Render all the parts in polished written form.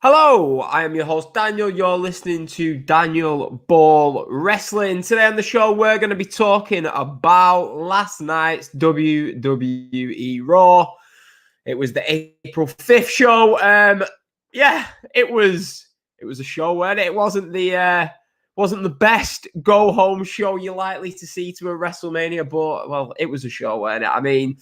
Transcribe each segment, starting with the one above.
Hello, I am your host Daniel. You're listening to Daniel Ball Wrestling. Today on the show, we're going to be talking about last night's WWE Raw. It was the April 5th show. It was a show where it wasn't the best go home show you're likely to see to a WrestleMania, but well, it was a show, wasn't it? I mean,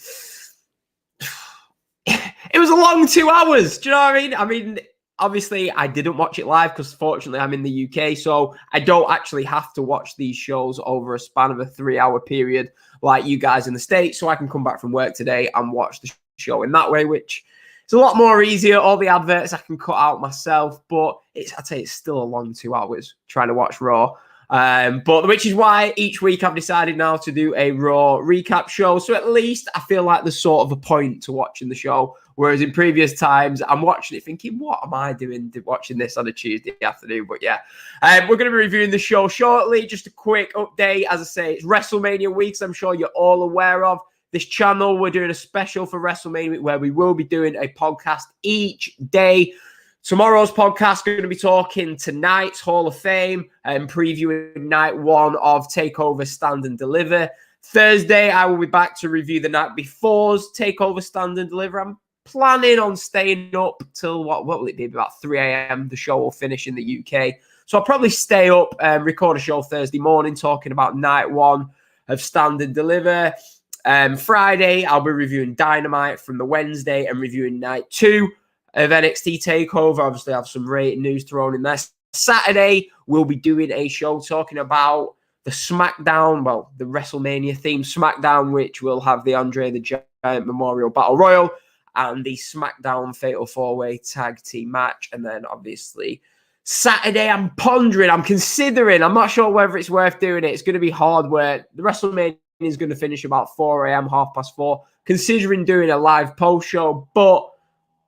it was a long 2 hours. Do you know what I mean? Obviously, I didn't watch it live because fortunately I'm in the UK, so I don't actually have to watch these shows over a span of a 3-hour period like you guys in the States, so I can come back from work today and watch the show in that way, which is a lot more easier. All the adverts I can cut out myself, but I'd say it's still a long 2 hours trying to watch Raw. But which is why each week I've decided now to do a Raw recap show. So at least I feel like there's sort of a point to watching the show. Whereas in previous times, I'm watching it thinking, what am I doing watching this on a Tuesday afternoon? But yeah, we're going to be reviewing the show shortly. Just a quick update. As I say, it's WrestleMania weeks. I'm sure you're all aware of. This channel, we're doing a special for WrestleMania week where we will be doing a podcast each day. Tomorrow's podcast, we're going to be talking tonight's Hall of Fame and previewing night one of TakeOver Stand and Deliver. Thursday, I will be back to review the night before's TakeOver Stand and Deliver. I'm planning on staying up till, what will it be, about 3 a.m. The show will finish in the UK. So I'll probably stay up and record a show Thursday morning talking about night one of Stand and Deliver. Friday, I'll be reviewing Dynamite from the Wednesday and reviewing night two of NXT TakeOver. Obviously, I have some rating news thrown in there. Saturday, we'll be doing a show talking about the SmackDown, well, the WrestleMania themed SmackDown, which will have the Andre the Giant Memorial Battle Royal and the SmackDown Fatal 4-Way Tag Team match. And then, obviously, Saturday, I'm considering, I'm not sure whether it's worth doing it. It's going to be hard where the WrestleMania is going to finish about 4 a.m., 4:30, considering doing a live post show, but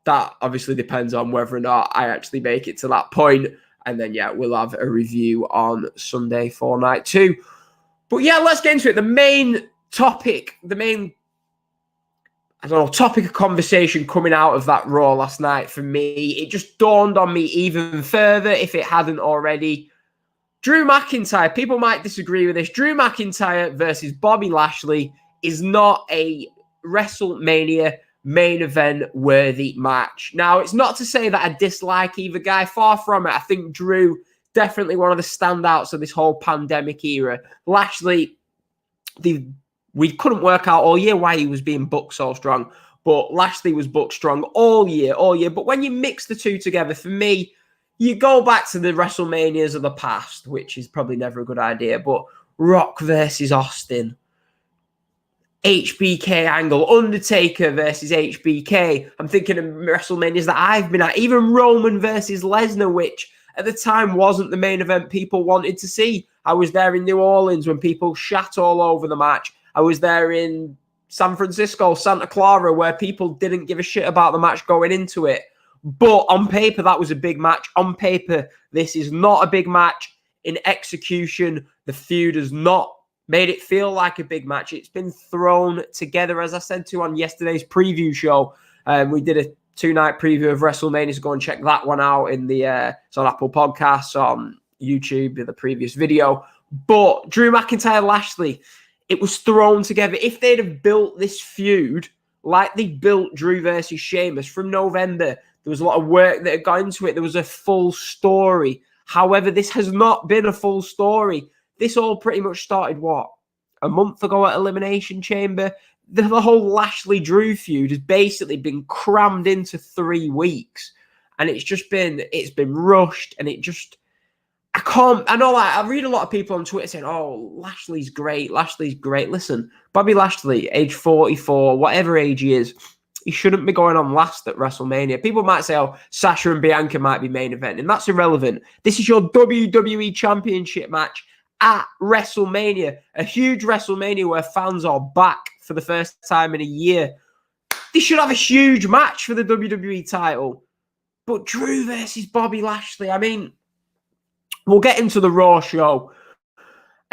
that obviously depends on whether or not I actually make it to that point. And then, yeah, we'll have a review on Sunday for night two. But yeah, let's get into it. The main topic of conversation coming out of that Raw last night for me, it just dawned on me even further, if it hadn't already. Drew McIntyre, people might disagree with this. Drew McIntyre versus Bobby Lashley is not a WrestleMania main event worthy match. Now, it's not to say that I dislike either guy. Far from it. I think Drew, definitely one of the standouts of this whole pandemic era. Lashley, we couldn't work out all year why he was being booked so strong, but Lashley was booked strong all year. But when you mix the two together, for me, you go back to the WrestleManias of the past, which is probably never a good idea, but Rock versus Austin, HBK angle, Undertaker versus HBK. I'm thinking of WrestleManias that I've been at, even Roman versus Lesnar, which at the time wasn't the main event people wanted to see. I was there in New Orleans when people shat all over the match. I was there in San Francisco, Santa Clara, where people didn't give a shit about the match going into it. But on paper, that was a big match. On paper, this is not a big match. In execution, the feud has not made it feel like a big match. It's been thrown together, as I said to on yesterday's preview show. We did a 2-night preview of WrestleMania, so go and check that one out in the it's on Apple Podcasts, on YouTube, in the previous video. But Drew McIntyre, Lashley, it was thrown together. If they'd have built this feud like they built Drew versus Sheamus from November, there was a lot of work that had gone into it. There was a full story. However, this has not been a full story. This all pretty much started, a month ago at Elimination Chamber? The whole Lashley-Drew feud has basically been crammed into 3 weeks. And it's been rushed, and it just, I read a lot of people on Twitter saying, oh, Lashley's great. Listen, Bobby Lashley, age 44, whatever age he is, he shouldn't be going on last at WrestleMania. People might say, oh, Sasha and Bianca might be main event, and that's irrelevant. This is your WWE Championship match at WrestleMania, a huge WrestleMania where fans are back for the first time in a year. They should have a huge match for the WWE title. But Drew versus Bobby Lashley, I mean, we'll get into the Raw show.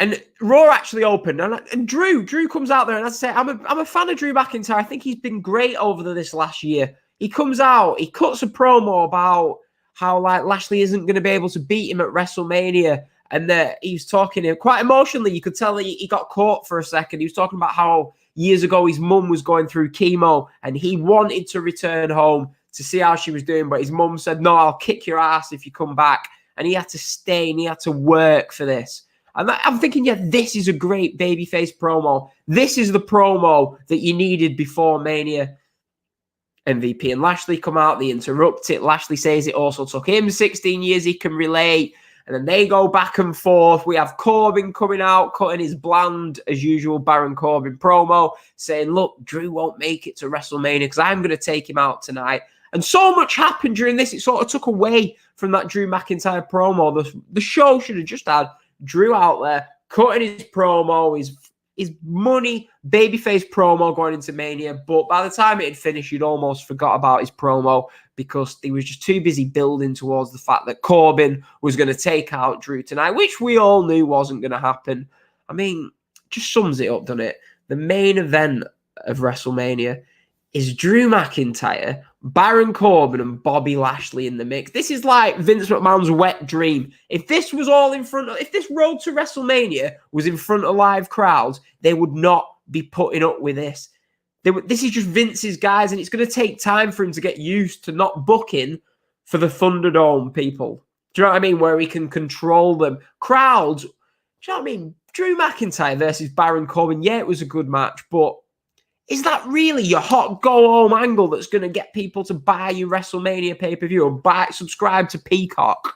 And Raw actually opened, and Drew comes out there, and as I say, I'm a fan of Drew McIntyre. I think he's been great over this last year. He comes out, he cuts a promo about how like Lashley isn't going to be able to beat him at WrestleMania. And he was talking quite emotionally. You could tell he got caught for a second. He was talking about how years ago his mum was going through chemo and he wanted to return home to see how she was doing. But his mum said, no, I'll kick your ass if you come back. And he had to stay and he had to work for this. And I'm thinking, yeah, this is a great babyface promo. This is the promo that you needed before Mania. MVP and Lashley come out. They interrupt it. Lashley says it also took him 16 years. He can relate. And then they go back and forth. We have Corbin coming out, cutting his bland, as usual, Baron Corbin promo, saying, look, Drew won't make it to WrestleMania because I'm going to take him out tonight. And so much happened during this. It sort of took away from that Drew McIntyre promo. The show should have just had Drew out there, cutting his promo, his money, babyface promo going into Mania. But by the time it had finished, you'd almost forgot about his promo because he was just too busy building towards the fact that Corbin was going to take out Drew tonight, which we all knew wasn't going to happen. I mean, just sums it up, doesn't it? The main event of WrestleMania is Drew McIntyre, Baron Corbin, and Bobby Lashley in the mix. This is like Vince McMahon's wet dream. If this was all in front of, if this road to WrestleMania was in front of live crowds, they would not be putting up with this. This is just Vince's guys, and it's going to take time for him to get used to not booking for the Thunderdome people. Do you know what I mean? Where he can control them. Crowds, do you know what I mean? Drew McIntyre versus Baron Corbin, yeah, it was a good match, but is that really your hot go-home angle that's going to get people to buy your WrestleMania pay-per-view or subscribe to Peacock?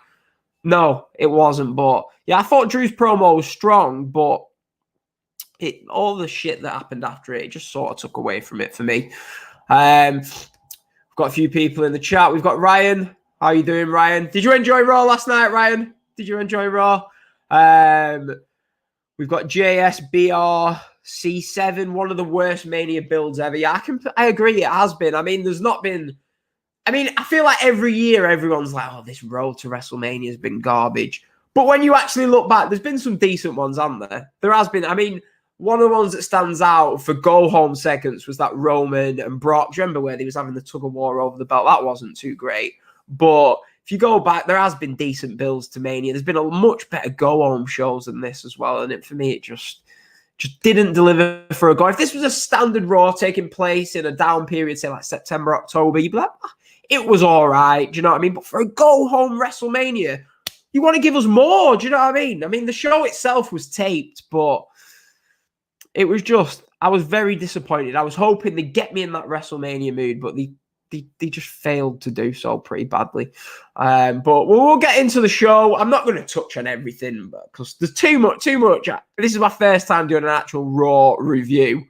No, it wasn't. But yeah, I thought Drew's promo was strong, but all the shit that happened after it just sort of took away from it for me. We've got a few people in the chat. We've got Ryan. How are you doing, Ryan? Did you enjoy Raw last night, Ryan? Did you enjoy Raw? We've got JSBR. C7, one of the worst Mania builds ever. Yeah, I agree, it has been. I mean, there's not been... I mean, I feel like every year everyone's like, oh, this road to WrestleMania has been garbage. But when you actually look back, there's been some decent ones, haven't there? There has been. I mean, one of the ones that stands out for go-home seconds was that Roman and Brock. Do you remember where they was having the tug-of-war over the belt? That wasn't too great. But if you go back, there has been decent builds to Mania. There's been a much better go-home shows than this as well. And for me, it just didn't deliver for a go. If this was a standard Raw taking place in a down period, say like September, October, you'd be like, it was all right. Do you know what I mean? But for a go-home WrestleMania, you want to give us more. Do you know what I mean? I mean, the show itself was taped, but it was just, I was very disappointed. I was hoping they'd get me in that WrestleMania mood, but they just failed to do so pretty badly. But we'll get into the show. I'm not going to touch on everything because there's too much. This is my first time doing an actual Raw review.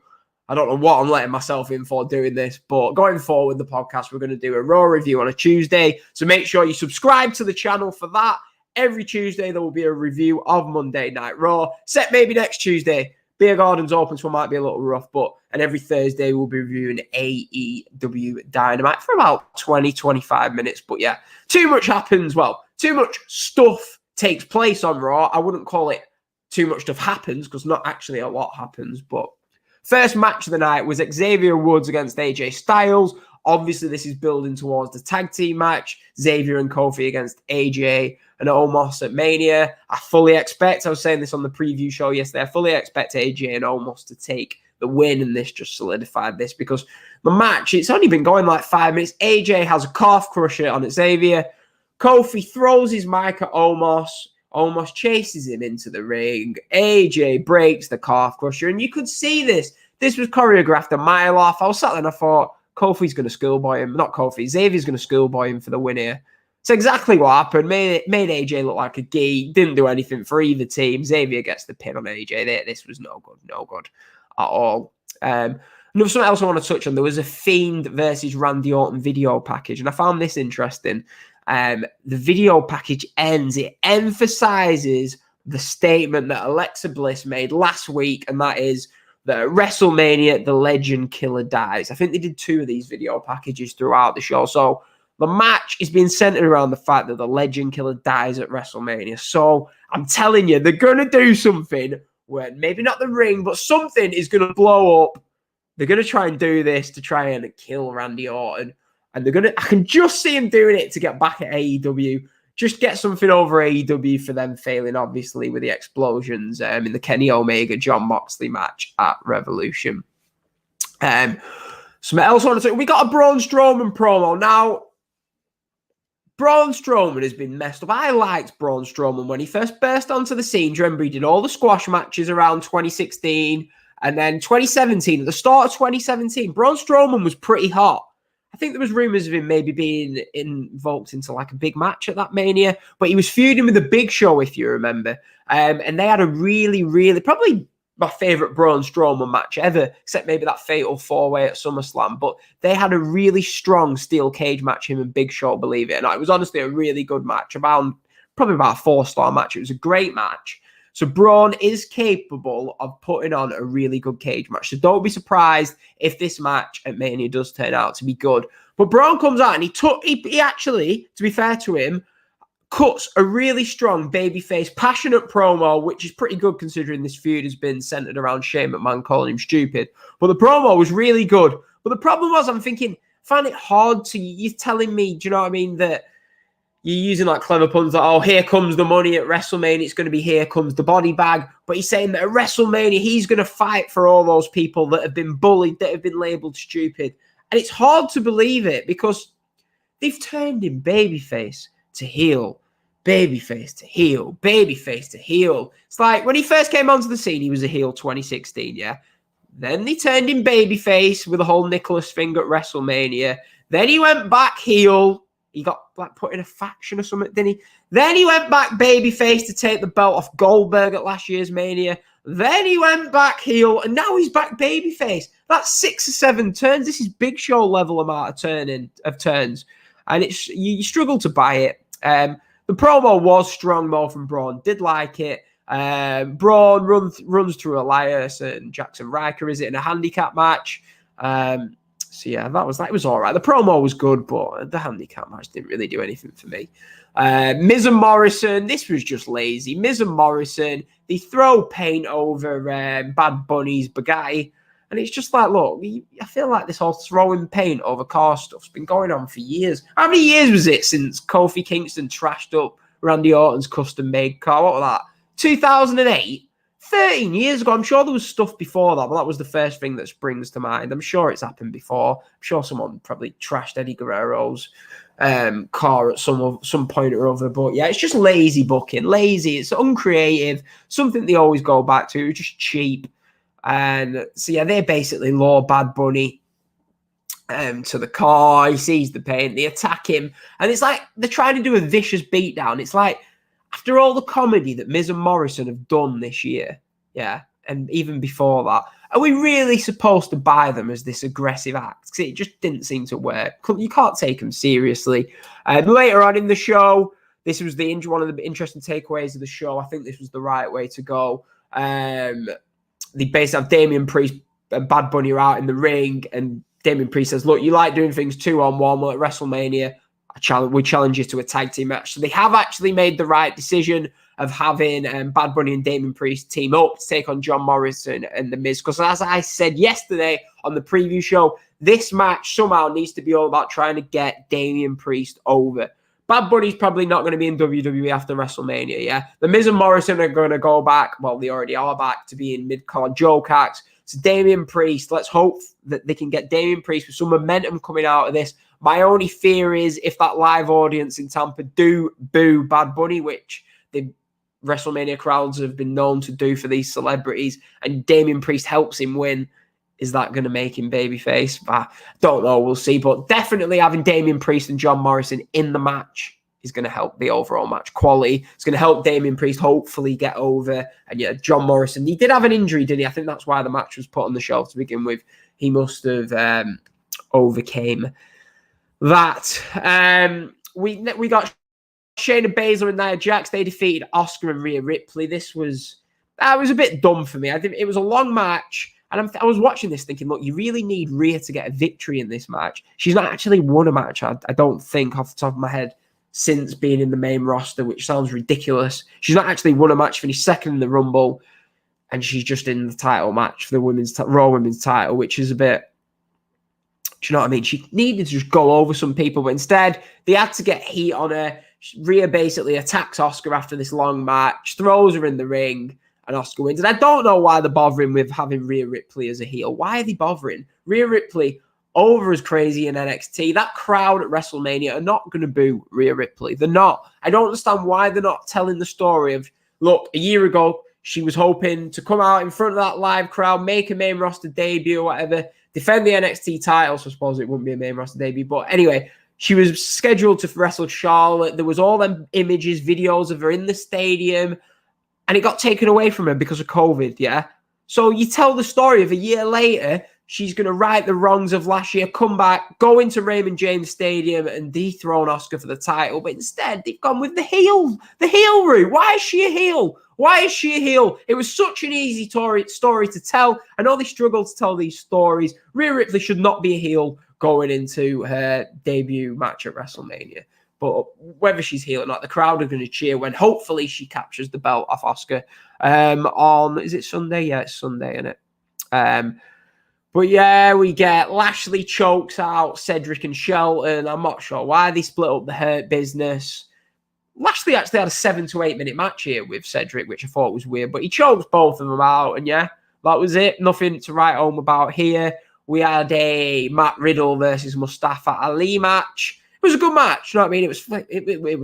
I don't know what I'm letting myself in for doing this, but going forward, the podcast, we're going to do a Raw review on a Tuesday. So make sure you subscribe to the channel for that. Every Tuesday, there will be a review of Monday Night Raw. Set maybe next Tuesday. Beer Garden's open, so it might be a little rough, and every Thursday we'll be reviewing AEW Dynamite for about 20-25 minutes. But yeah, too much happens. Well, too much stuff takes place on Raw. I wouldn't call it too much stuff happens because not actually a lot happens. But first match of the night was Xavier Woods against AJ Styles. Obviously, this is building towards the tag team match. Xavier and Kofi against AJ and Omos at Mania. I fully expect, I was saying this on the preview show yesterday, I fully expect AJ and Omos to take the win, and this just solidified this because the match, it's only been going like 5 minutes. AJ has a calf crusher on Xavier. Kofi throws his mic at Omos. Omos chases him into the ring. AJ breaks the calf crusher, and you could see this. This was choreographed a mile off. I was sat there and I thought, Kofi's going to schoolboy him. Not Kofi. Xavier's going to schoolboy him for the win here. It's exactly what happened. Made AJ look like a geek. Didn't do anything for either team. Xavier gets the pin on AJ. This was no good at all. Something else I want to touch on. There was a Fiend versus Randy Orton video package, and I found this interesting. The video package ends. It emphasizes the statement that Alexa Bliss made last week, and that is that at WrestleMania, the Legend Killer dies. I think they did 2 of these video packages throughout the show. So the match is being centered around the fact that the Legend Killer dies at WrestleMania. So I'm telling you, they're going to do something where maybe not the ring, but something is going to blow up. They're going to try and do this to try and kill Randy Orton. And I can just see him doing it to get back at AEW. Just get something over AEW for them failing, obviously, with the explosions in the Kenny Omega, John Moxley match at Revolution. Something else I want to say. We got a Braun Strowman promo. Now, Braun Strowman has been messed up. I liked Braun Strowman when he first burst onto the scene. Do you remember he did all the squash matches around 2016 and then 2017. At the start of 2017, Braun Strowman was pretty hot. I think there was rumors of him maybe being invoked into like a big match at that Mania, but he was feuding with the Big Show, if you remember. And they had a really, really, probably my favorite Braun Strowman match ever, except maybe that fatal 4-way at SummerSlam. But they had a really strong steel cage match, him and Big Show, believe it or not. It was honestly a really good match, probably about a 4-star match. It was a great match. So Braun is capable of putting on a really good cage match. So don't be surprised if this match at Mania does turn out to be good. But Braun comes out and he actually, to be fair to him, cuts a really strong babyface, passionate promo, which is pretty good considering this feud has been centered around Shane McMahon calling him stupid. But the promo was really good. But the problem was, I'm thinking, I find it hard to, you're telling me, do you know what I mean, that you're using like clever puns like, oh, here comes the money at WrestleMania. It's going to be here comes the body bag. But he's saying that at WrestleMania, he's going to fight for all those people that have been bullied, that have been labeled stupid. And it's hard to believe it because they've turned him babyface to heel, babyface to heel, babyface to heel. It's like when he first came onto the scene, he was a heel 2016, yeah? Then they turned him babyface with the whole Nicholas thing at WrestleMania. Then he went back heel. He got like put in a faction or something, didn't he? Then he went back babyface to take the belt off Goldberg at last year's Mania. Then he went back heel, and now he's back babyface. That's 6 or 7 turns. This is Big Show level amount of turns, and it's you struggle to buy it. The promo was strong, more from Braun. Did like it. Braun runs through Elias and Jackson Riker. Is it in a handicap match? So yeah, it was all right. The promo was good, but the handicap match didn't really do anything for me. Miz and Morrison, this was just lazy. Miz and Morrison, they throw paint over Bad Bunny's Bugatti, and it's just like, look, I feel like this whole throwing paint over car stuff's been going on for years. How many years was it since Kofi Kingston trashed up Randy Orton's custom-made car? What was that? 2008? 13 years ago. I'm sure there was stuff before that, but that was the first thing that springs to mind. I'm sure it's happened before. I'm sure someone probably trashed Eddie Guerrero's car at some point or other. But yeah, it's just lazy booking. Lazy. It's uncreative. Something they always go back to. Just cheap. And so yeah, they basically lure Bad Bunny to the car. He sees the paint. They attack him. And it's like they're trying to do a vicious beatdown. It's like, after all the comedy that Miz and Morrison have done this year, yeah, and even before that, are we really supposed to buy them as this aggressive act? Because it just didn't seem to work. You can't take them seriously. Later on in the show, this was one of the interesting takeaways of the show. I think this was the right way to go. They basically have Damian Priest and Bad Bunny are out in the ring, and Damian Priest says, look, you like doing things 2-on-1, well, at WrestleMania, we challenge you to a tag team match. So they have actually made the right decision of having Bad Bunny and Damian Priest team up to take on John Morrison and The Miz. Because as I said yesterday on the preview show, this match somehow needs to be all about trying to get Damian Priest over. Bad Bunny's probably not going to be in WWE after WrestleMania, yeah? The Miz and Morrison are going to go back, well, they already are back, to be in mid-card joke acts. So Damian Priest, let's hope that they can get Damian Priest with some momentum coming out of this. My only fear is if that live audience in Tampa do boo Bad Bunny, which the WrestleMania crowds have been known to do for these celebrities, and Damian Priest helps him win, is that going to make him babyface? I don't know. We'll see. But definitely having Damian Priest and John Morrison in the match is going to help the overall match quality. It's going to help Damian Priest hopefully get over. And yeah, John Morrison, he did have an injury, didn't he? I think that's why the match was put on the show to begin with. He must have overcame that. We got Shayna Baszler and Nia Jax. They defeated Asuka and Rhea Ripley. That was a bit dumb for me. I think it was a long match, and I was watching this thinking, look, you really need Rhea to get a victory in this match. She's not actually won a match, I don't think, off the top of my head, since being in the main roster, which sounds ridiculous. She's not actually won a match, finished second in the Rumble, and she's just in the title match for the Raw Women's title, which is a bit Do you know what I mean? She needed to just go over some people, but instead they had to get heat on her. Rhea basically attacks Asuka after this long match, throws her in the ring, and Asuka wins. And I don't know why they're bothering with having Rhea Ripley as a heel. Why are they bothering? Rhea Ripley over as crazy in NXT. That crowd at WrestleMania are not going to boo Rhea Ripley. They're not. I don't understand why they're not telling the story of, look, a year ago, she was hoping to come out in front of that live crowd, make a main roster debut or whatever, defend the NXT title. So I suppose it wouldn't be a main roster debut. But anyway, she was scheduled to wrestle Charlotte. There was all them images, videos of her in the stadium, and it got taken away from her because of COVID, yeah? So you tell the story of a year later, she's going to right the wrongs of last year, come back, go into Raymond James Stadium and dethrone Asuka for the title. But instead, they've gone with the heel route. Why is she a heel? Why is she a heel? It was such an easy story to tell. I know they struggle to tell these stories. Rhea Ripley should not be a heel going into her debut match at WrestleMania. But whether she's heel or not, the crowd are going to cheer when hopefully she captures the belt off Asuka on, is it Sunday? Yeah, it's Sunday, isn't it? But yeah, we get Lashley chokes out Cedric and Shelton. I'm not sure why they split up the Hurt Business. Lashley actually had a 7 to 8 minute match here with Cedric, which I thought was weird, but he chokes both of them out. And yeah, that was it. Nothing to write home about here. We had a Matt Riddle versus Mustafa Ali match. It was a good match. You know what I mean? It was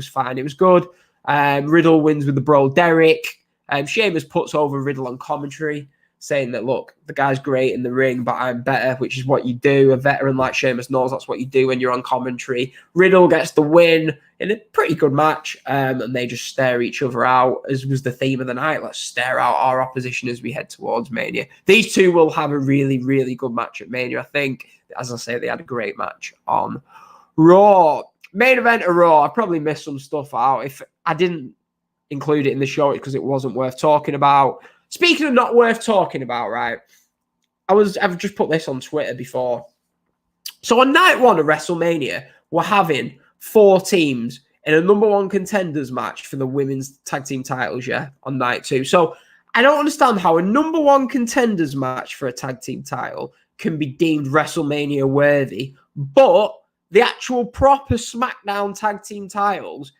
fine. It was good. Riddle wins with the bro Derek. Sheamus puts over Riddle on commentary, saying that, look, the guy's great in the ring, but I'm better, which is what you do. A veteran like Sheamus knows that's what you do when you're on commentary. Riddle gets the win in a pretty good match, and they just stare each other out, as was the theme of the night. Let's stare out our opposition as we head towards Mania. These two will have a really, really good match at Mania. I think, as I say, they had a great match on Raw. Main event of Raw. I probably missed some stuff out. If I didn't include it in the show, it's because it wasn't worth talking about. Speaking of not worth talking about, right? I've just put this on Twitter before. So on night one of WrestleMania, we're having 4 teams in a number 1 contenders match for the women's tag team titles, yeah, on night 2. So I don't understand how a number 1 contenders match for a tag team title can be deemed WrestleMania worthy, but the actual proper SmackDown tag team titles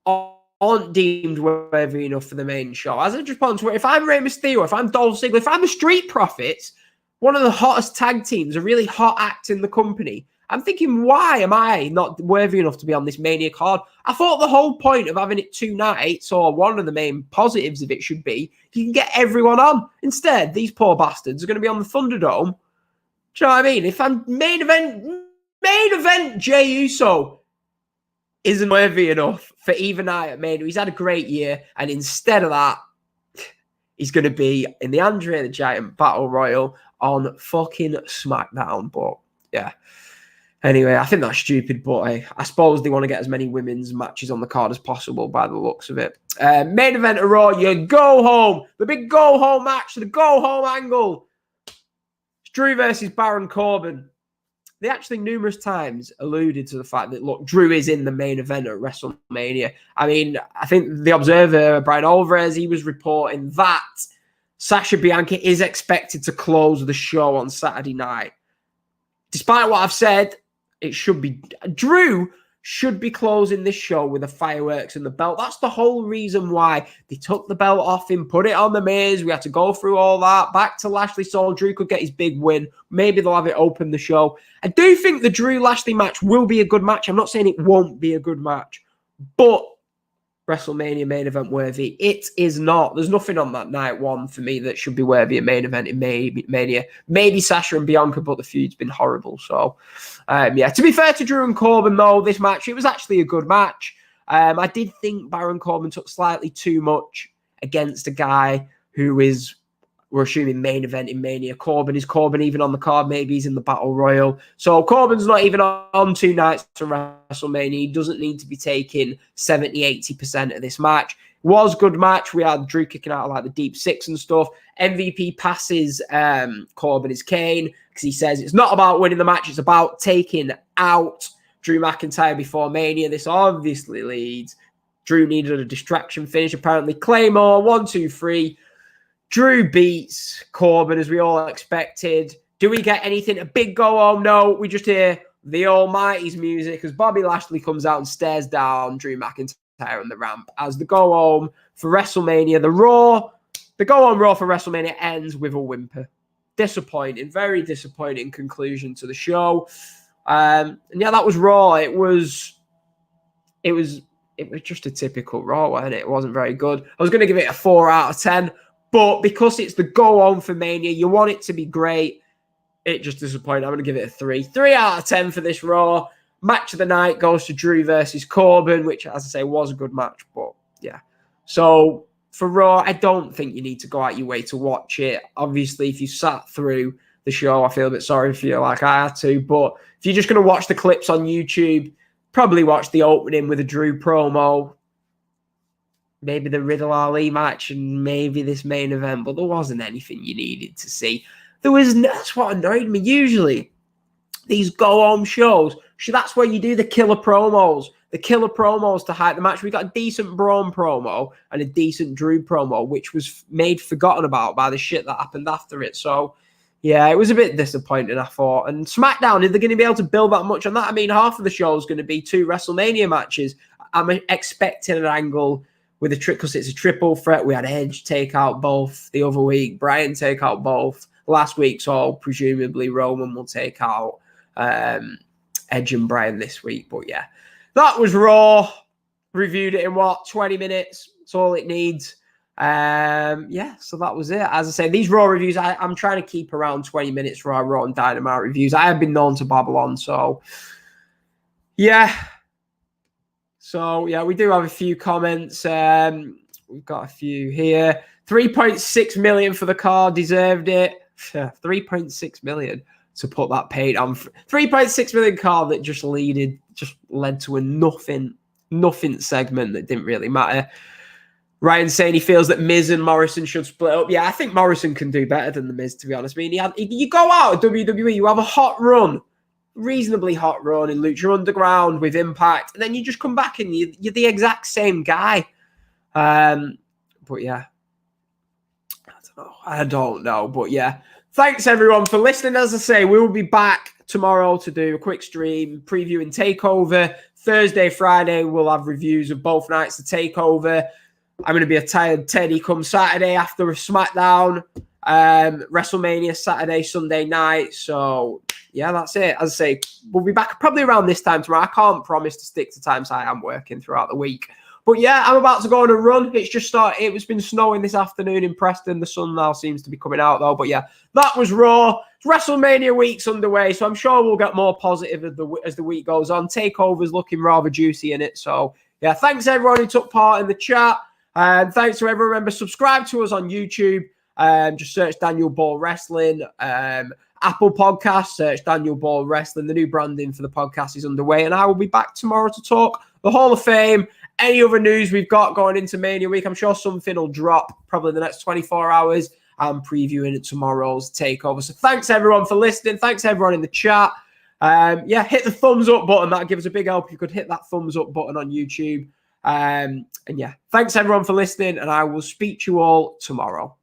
aren't deemed worthy enough for the main show. As I just put on Twitter, if I'm Rey Mysterio, if I'm Dolph Ziggler, if I'm the Street Profits, one of the hottest tag teams, a really hot act in the company, I'm thinking, why am I not worthy enough to be on this Mania card? I thought the whole point of having it 2 nights, or one of the main positives of it should be, you can get everyone on. Instead, these poor bastards are going to be on the Thunderdome. Do you know what I mean? If I'm main event Jey Uso isn't worthy enough for either night at Mania. He's had a great year, and instead of that, he's going to be in the Andre the Giant Battle Royal on fucking SmackDown. But yeah, anyway, I think that's stupid, but I suppose they want to get as many women's matches on the card as possible by the looks of it. Main event of Raw, you go home. The big go home match, the go home angle. It's Drew versus Baron Corbin. They actually numerous times alluded to the fact that, look, Drew is in the main event at WrestleMania. I mean, I think the Observer, Brian Alvarez, he was reporting that Sasha Bianca is expected to close the show on Saturday night. Despite what I've said, it should be Drew should be closing this show with the fireworks and the belt. That's the whole reason why they took the belt off him, put it on the Miz. We had to go through all that, back to Lashley so Drew could get his big win. Maybe they'll have it open the show. I do think the Drew-Lashley match will be a good match. I'm not saying it won't be a good match, but WrestleMania main event worthy, it is not. There's nothing on that night 1 for me that should be worthy a main event in Mania. Maybe Sasha and Bianca, but the feud's been horrible. So, yeah, to be fair to Drew and Corbin, though, this match, it was actually a good match. I did think Baron Corbin took slightly too much against a guy who is, we're assuming, main event in Mania. Corbin, is Corbin even on the card? Maybe he's in the Battle Royal. So Corbin's not even on 2 nights to WrestleMania. He doesn't need to be taking 70-80% of this match. Was good match. We had Drew kicking out like the deep 6 and stuff. MVP passes Corbin his cane because he says it's not about winning the match. It's about taking out Drew McIntyre before Mania. This obviously leads. Drew needed a distraction finish. Apparently Claymore, 1, 2, 3. Drew beats Corbin as we all expected. Do we get anything? A big go home? No, we just hear the Almighty's music as Bobby Lashley comes out and stares down Drew McIntyre on the ramp as the go home for WrestleMania. The go home Raw for WrestleMania ends with a whimper. Disappointing, very disappointing conclusion to the show. And yeah, that was Raw. It was just a typical Raw, wasn't it? It wasn't very good. I was going to give it a 4 out of 10, but because it's the go home for Mania, you want it to be great. It just disappointed. I'm going to give it a 3. 3 out of 10 for this Raw. Match of the night goes to Drew versus Corbin, which, as I say, was a good match, but yeah. So for Raw, I don't think you need to go out your way to watch it. Obviously, if you sat through the show, I feel a bit sorry for you like I had to, but if you're just going to watch the clips on YouTube, probably watch the opening with a Drew promo, maybe the Riddle Ali match, and maybe this main event, but there wasn't anything you needed to see. That's what annoyed me. Usually, these go-home shows, that's where you do the killer promos. The killer promos to hype the match. We got a decent Braun promo and a decent Drew promo, which was made forgotten about by the shit that happened after it. So, yeah, it was a bit disappointing, I thought. And SmackDown, are they going to be able to build that much on that? I mean, half of the show is going to be 2 WrestleMania matches. I'm expecting an angle with a trick because it's a triple threat. We had Edge take out both the other week, Bryan take out both last week. So presumably Roman will take out Edge and Bryan this week. But yeah, that was Raw. Reviewed it in 20 minutes. That's all it needs. Yeah, so that was it. As I say, these Raw reviews, I'm trying to keep around 20 minutes for our Raw and Dynamite reviews. I have been known to babble on, so yeah. So yeah, we do have a few comments. We've got a few here. 3.6 million for the car, deserved it. 3.6 million to put that paid on. 3.6 million car that just led to a nothing segment that didn't really matter. Ryan saying he feels that Miz and Morrison should split up. Yeah, I think Morrison can do better than the Miz, to be honest. I mean, you go out of WWE, you have a hot run, reasonably hot run in Lucha Underground with Impact, and then you just come back and you're the exact same guy. But yeah, I don't know. But yeah, thanks everyone for listening. As I say, we will be back tomorrow to do a quick stream previewing TakeOver. Thursday, Friday, we'll have reviews of both nights of TakeOver. I'm going to be a tired Teddy come Saturday after a SmackDown, WrestleMania Saturday, Sunday night. So, yeah, that's it. As I say, we'll be back probably around this time tomorrow. I can't promise to stick to times I am working throughout the week. But, yeah, I'm about to go on a run. It's just started. It's been snowing this afternoon in Preston. The sun now seems to be coming out, though. But, yeah, that was Raw. WrestleMania week's underway, so I'm sure we'll get more positive as the week goes on. TakeOver's looking rather juicy in it. So, yeah, thanks everyone who took part in the chat. Thanks to everyone. Remember, subscribe to us on YouTube. Just search Daniel Ball Wrestling. Apple Podcasts, search Daniel Ball Wrestling. The new branding for the podcast is underway, and I will be back tomorrow to talk the Hall of Fame. Any other news we've got going into Mania week, I'm sure something will drop probably the next 24 hours. I'm previewing tomorrow's TakeOver. So thanks everyone for listening. Thanks everyone in the chat. Yeah, hit the thumbs up button. That'd give us a big help if you could hit that thumbs up button on YouTube. And yeah, thanks everyone for listening, and I will speak to you all tomorrow.